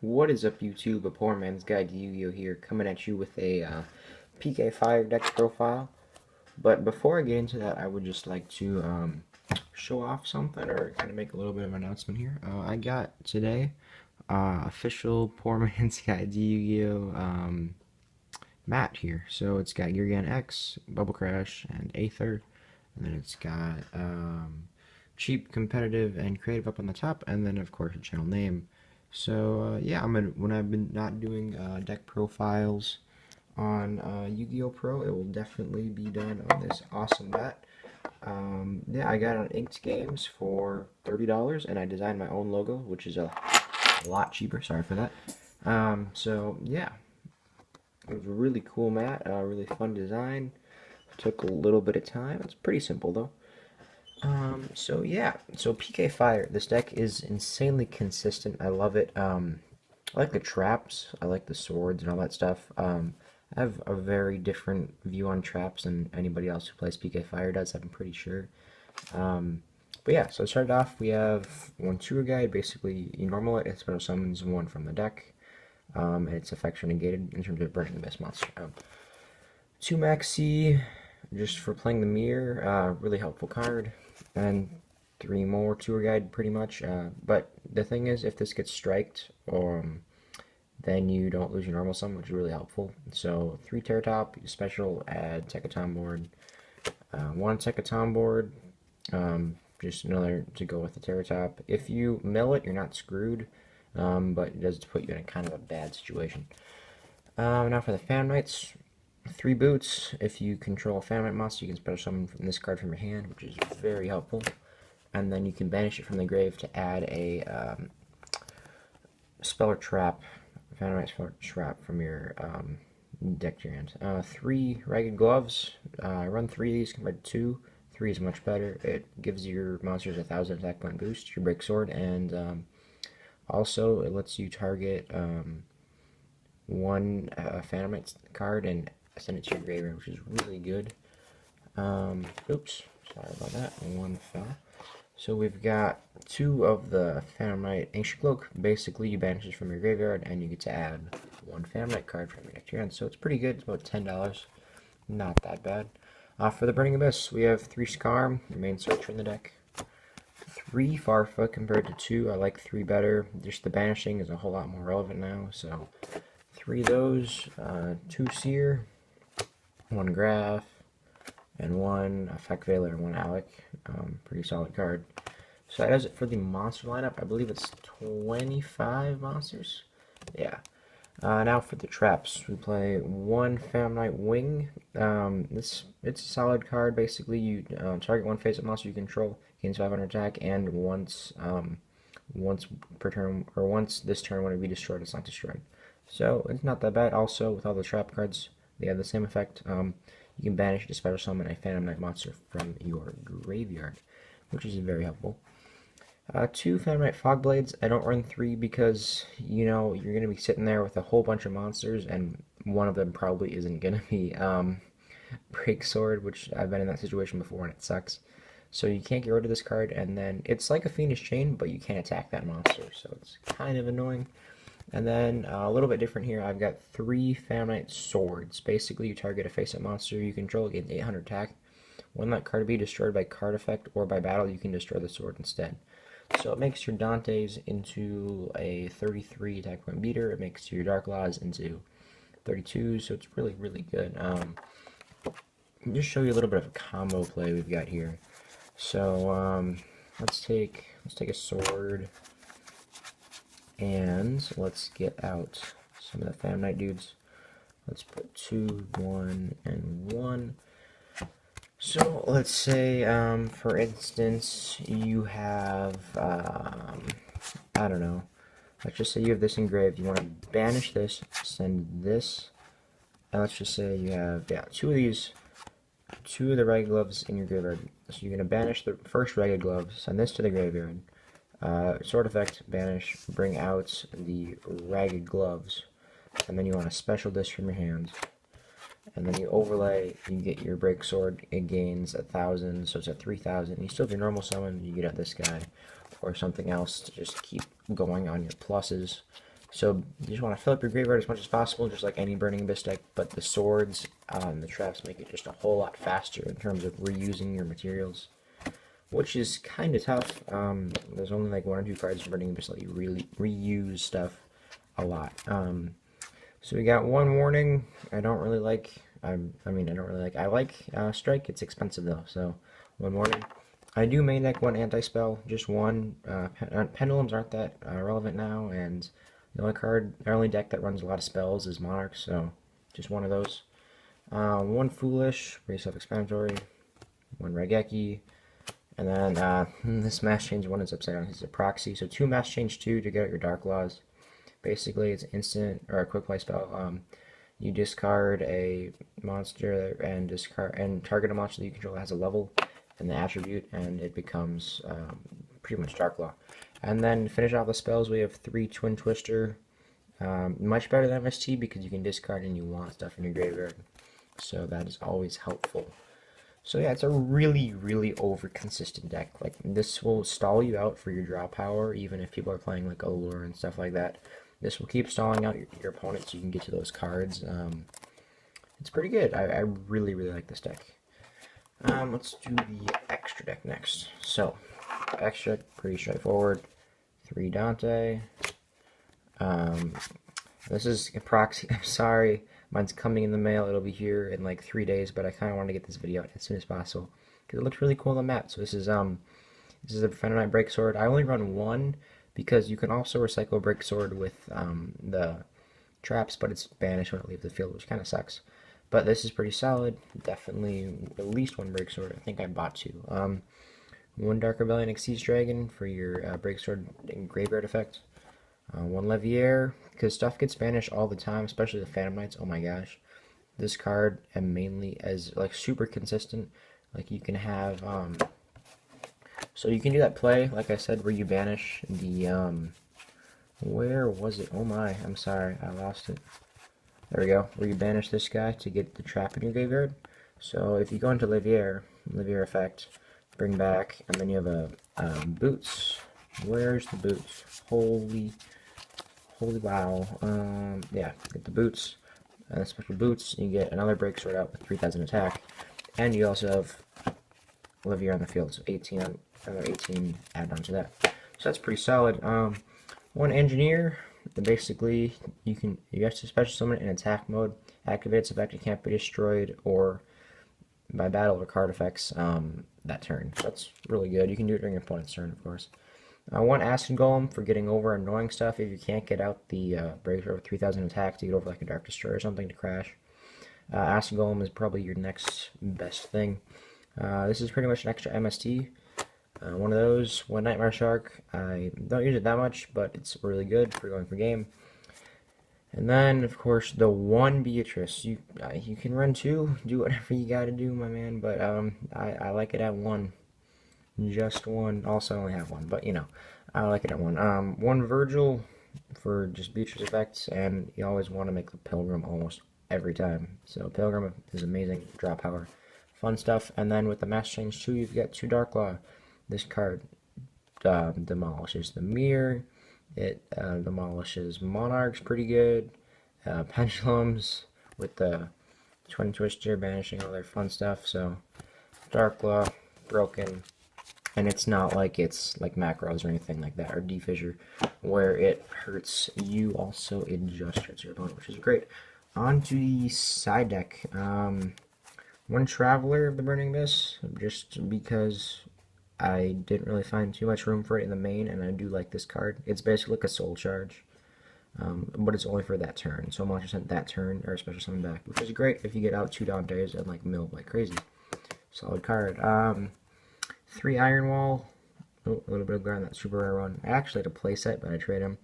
What is up, YouTube? A poor man's guide to Yu-Gi-Oh here, coming at you with a PK Fire deck profile. But before I get into that, I would just like to show off something, or kind of make a little bit of an announcement here. I got today official poor man's guide to Yu-Gi-Oh mat here. So it's got Yugioh X, Bubble Crash, and Aether, and then it's got cheap, competitive, and creative up on the top, and then of course a channel name. So yeah, when I've been not doing deck profiles on Yu-Gi-Oh! Pro, it will definitely be done on this awesome mat. Yeah, I got it on Inked Games for $30, and I designed my own logo, which is a lot cheaper. Sorry for that. So yeah, it was a really cool mat, really fun design. Took a little bit of time. It's pretty simple though. So yeah, so PK Fire, this deck is insanely consistent. I love it. I like the traps, I like the swords and all that stuff. I have a very different view on traps than anybody else who plays PK Fire does, I'm pretty sure. But yeah, so to start off, we have one tour guide, basically you normal it, it special summons one from the deck. And its effects are negated in terms of burning the best monster. Two Maxi, just for playing the mirror, really helpful card, and three more tour guide pretty much. But the thing is, if this gets striked, then you don't lose your normal summon, which is really helpful. So three Terratop, special, add Tekaton board, one Tekaton board, just another to go with the Terratop. If you mill it, you're not screwed, but it does put you in a kind of a bad situation. Now for the Phantom Knights. Three boots. If you control a Phantom Knight monster, you can special summon from this card from your hand, which is very helpful. And then you can banish it from the grave to add a spell or trap, Phantom Knight spell or trap from your deck to your hand. Three Ragged Gloves. I run three of these compared to two. Three is much better. It gives your monsters 1,000 attack point boost, your break sword, and also it lets you target one Phantom Knight card and send it to your graveyard, which is really good. Oops, sorry about that. One fell. So we've got two of the Phantom Knight Ancient Cloak. Basically, you banish this from your graveyard, and you get to add one Phantom Knight card from your deck to your hand. So it's pretty good. It's about $10. Not that bad. For the Burning Abyss, we have three Skarm, your main searcher in the deck. Three Farfa compared to two. I like three better. Just the banishing is a whole lot more relevant now. So three of those. Two Seer, one Graph, and one Effect Veiler, and one Alec. Pretty solid card. So that does it for the monster lineup. I believe it's 25 monsters. Yeah. Now for the traps, we play one Phantom Knight Wing. It's a solid card. Basically, you target one face-up monster you control, gains 500 attack, and once per turn, or once this turn when it be destroyed, it's not destroyed. So it's not that bad. Also, with all the trap cards, they have the same effect. You can banish to special summon a Phantom Knight monster from your graveyard, which is very helpful. Two Phantom Knight Fog Blades. I don't run three because, you know, you're going to be sitting there with a whole bunch of monsters, and one of them probably isn't going to be Break Sword, which I've been in that situation before, and it sucks. So you can't get rid of this card, and then it's like a Fiendish Chain, but you can't attack that monster, so it's kind of annoying. And then a little bit different here, I've got three Phantom Knight Swords. Basically, you target a face-up monster you control, gains 800 attack. When that card be destroyed by card effect or by battle, you can destroy the sword instead. So it makes your Dantes into a 33 attack point beater. It makes your Dark Laws into 32, so it's really, really good. Just show you a little bit of a combo play we've got here. So let's take a sword. And let's get out some of the Phantom Knight dudes. Let's put 2, 1, and 1. So let's say, for instance, you have, I don't know, let's just say you have this engraved. You want to banish this, send this, and let's just say you have, yeah, two of these, two of the Ragged Gloves in your graveyard. So you're going to banish the first Ragged Glove, send this to the graveyard. Sword effect, banish, bring out the Ragged Gloves, and then you want to special this from your hand, and then you overlay, you get your Break Sword, it gains 1,000, so it's at 3,000, you still have your normal summon, you get out this guy, or something else to just keep going on your pluses. So you just want to fill up your graveyard as much as possible, just like any Burning Abyss deck, but the swords, the traps make it just a whole lot faster in terms of reusing your materials, which is kind of tough. There's only like 1 or 2 cards in Burning Abyss that you really reuse stuff a lot. So we got one warning. I don't really like. I don't really like. I like Strike. It's expensive though, so one warning. I do main deck one anti-spell, just one. Pendulums aren't that relevant now, and the only deck that runs a lot of spells is Monarchs, so just one of those. One Foolish, pretty self-explanatory. One Raigeki, and then this Mass Change one is upside down. It's a proxy, so 2 Mass Change 2 to get out your Dark Laws. Basically, it's instant or a quick play spell. You discard a monster and target a monster that you control that has a level and the attribute, and it becomes pretty much Dark Law. And then to finish off the spells, we have 3 Twin Twister. Much better than MST because you can discard and you want stuff in your graveyard, so that is always helpful. So yeah, it's a really, really over-consistent deck. Like, this will stall you out for your draw power, even if people are playing like Allure and stuff like that. This will keep stalling out your opponent so you can get to those cards. It's pretty good. I really, really like this deck. Let's do the extra deck next. So, extra deck, pretty straightforward. 3 Dante. This is a proxy. I'm sorry. Mine's coming in the mail. It'll be here in like 3 days, but I kind of want to get this video out as soon as possible because it looks really cool on the map. So this is a Phenonite Breaksword. I only run 1 because you can also recycle a Breaksword with the traps, but it's banished when it leaves the field, which kind of sucks. But this is pretty solid. Definitely at least 1 Breaksword. I think I bought 2. 1 Dark Rebellion Exceeds Dragon for your Breaksword and Graveyard effect. 1 Levier, because stuff gets banished all the time, especially the Phantom Knights. Oh my gosh. This card, and mainly as like super consistent. Like, you can have so you can do that play, like I said, where you banish the where was it? Oh my, I'm sorry, I lost it. There we go. Where you banish this guy to get the trap in your graveyard. So if you go into Levier effect, bring back, and then you have a Boots. Where's the Boots? Holy wow. Yeah, get the Boots, special Boots. You get another Breaksword out with 3,000 attack, and you also have Levier on the field, so 18, another 18 added on to that. So that's pretty solid. 1 Engineer. Basically, you have to special summon it in attack mode. Activate its effect, it can't be destroyed or by battle or card effects that turn. So that's really good. You can do it during your opponent's turn, of course. 1 Acid Golem for getting over annoying stuff. If you can't get out the Breaker with 3,000 attack to get over like a Dark Destroyer or something to crash. Acid Golem is probably your next best thing. This is pretty much an extra MST. 1 of those. 1 Nightmare Shark. I don't use it that much, but it's really good for going for game. And then, of course, the 1 Beatrice. You can run 2, do whatever you gotta do, my man, but I like it at 1. Just 1. Also, I only have 1, but you know, I like it at 1. 1 Virgil for just Beatrice effects, and you always want to make the Pilgrim almost every time. So Pilgrim is amazing, draw power, fun stuff. And then with the Mass Change 2, you've got 2 Dark Law. This card demolishes the Mirror. It demolishes Monarchs pretty good. Pendulums with the Twin Twister, banishing all their fun stuff. So Dark Law, broken. And it's not like it's like macros or anything like that, or defissure, where it hurts you. Also, it just hurts your opponent, which is great. On to the side deck. 1 Traveler of the Burning Abyss, just because I didn't really find too much room for it in the main, and I do like this card. It's basically like a soul charge, but it's only for that turn. So monster sent that turn, or a special summon back, which is great if you get out 2 Dantes and like mill like crazy. Solid card. 3 Iron Wall. Oh, a little bit of ground, that super rare one. I actually had a playset, but I trade him.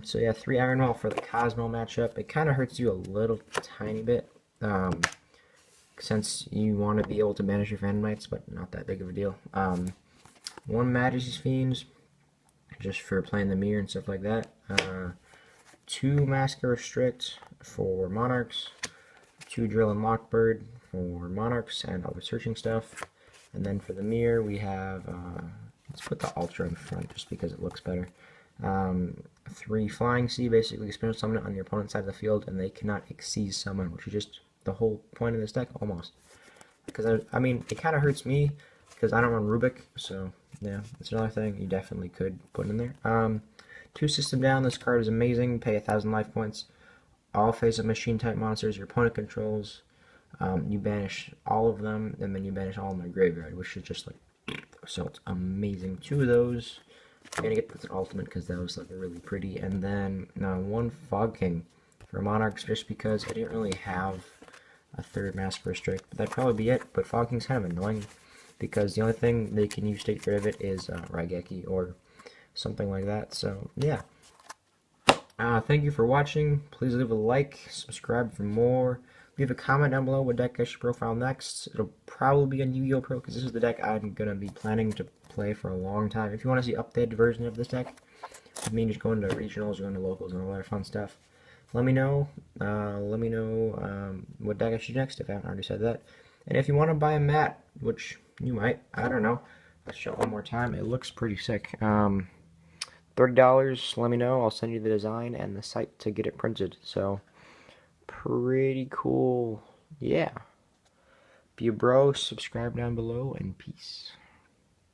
So yeah, 3 Iron Wall for the Cosmo matchup. It kind of hurts you a little tiny bit, since you want to be able to banish your Phantom Knights, but not that big of a deal. 1 Majesty's Fiends, just for playing the Mirror and stuff like that. 2 Massacre Restrict for Monarchs. 2 Drill and Lockbird for Monarchs and other searching stuff. And then for the Mirror, we have, let's put the Ultra in front just because it looks better. 3 Flying Sea, basically special summon it on your opponent's side of the field, and they cannot exceed summon, which is just the whole point of this deck, almost. Because, I mean, it kind of hurts me, because I don't run Rubik, so, yeah, that's another thing you definitely could put in there. 2 System Down, this card is amazing, pay 1,000 life points. All face-up machine-type monsters your opponent controls, you banish all of them, and then you banish all in their graveyard, which is just like, so it's amazing. 2 of those. I'm gonna get this ultimate because that was like really pretty. And then 1 Fog King for Monarchs, just because I didn't really have a 3rd Mask Restrict, but that'd probably be it. But Fog King's kind of annoying because the only thing they can use to get rid of it is Raigeki or something like that. So yeah. Thank you for watching. Please leave a like, subscribe for more. Leave a comment down below what deck I should profile next. It'll probably be a Yu-Gi-Oh! Pro because this is the deck I'm going to be planning to play for a long time. If you want to see an updated version of this deck, with me just going to regionals, going to locals, and all that fun stuff, let me know. What deck I should next if I haven't already said that. And if you want to buy a mat, which you might, I don't know. Let's show it one more time. It looks pretty sick. $30, let me know. I'll send you the design and the site to get it printed. So, pretty cool. Yeah. Be a bro, subscribe down below, and peace.